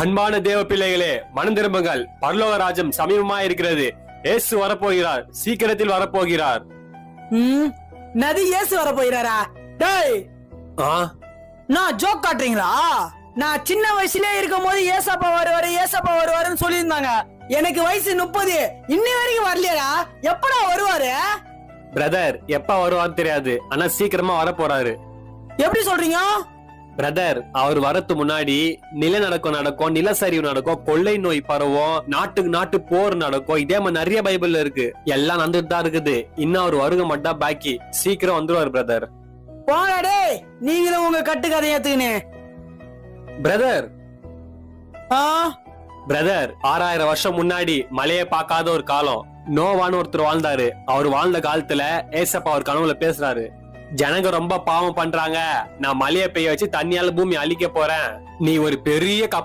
அன்பான தேவ பிள்ளைகளே, மனம் திரும்புங்கள். பரலோக ராஜ்யம் சமீபமா இருக்கிறது. இயேசு வரப்போகிறார், சீக்கிரத்தில் வரப்போகிறார். நதி இயேசு வரப்போகிறாரா? டேய், நான் ஜோக் காட்டுறீங்களா? நான் சின்ன வயசுலயே இருக்கும் போது ஏசப்பா வருவாருன்னு சொல்லியிருந்தாங்க. எனக்கு வயசு 30, இன்னி வரைக்கும் வரலையா? எப்படா வருவாரு? பிரதர், எப்ப வருவான்னு தெரியாது, ஆனா சீக்கிரமா வர போறாரு. எப்படி சொல்றீங்க பிரதர்? அவர் வரத்து முன்னாடி நிலநடுக்கம் நடக்கும், நிலச்சரிவு நடக்கும், கொள்ளை நோய் பரவும், நாட்டுக்கு நாட்டு போர் நடக்கும். இதே மாதிரி நிறைய பைபிள்ல இருக்கு. எல்லாம் நடந்துட்டு தான் இருக்குது. இன்னும் அவர் வருகை மட்டும் பாக்கி. சீக்கிரம் வந்துருவாரு பிரதர். போடா, நீங்களும் உங்க கட்டுக்கதை ஏத்துக்கினு. பிரதர் பிரதர் 6000 வருஷம் முன்னாடி மழையை பார்க்காத ஒரு காலம், நோவான்னு ஒருத்தர் வாழ்ந்தாரு. அவர் வாழ்ந்த காலத்துல ஏசப்பா அவர் கனவுல பேசுறாரு. ஜனங்க ரொம்ப பாவம் பண்றாங்க, நான் மழையை பெய்ய வச்சு தண்ணியால பூமி அழிக்க போறேன். நீ ஒரு பெரிய கப்பல்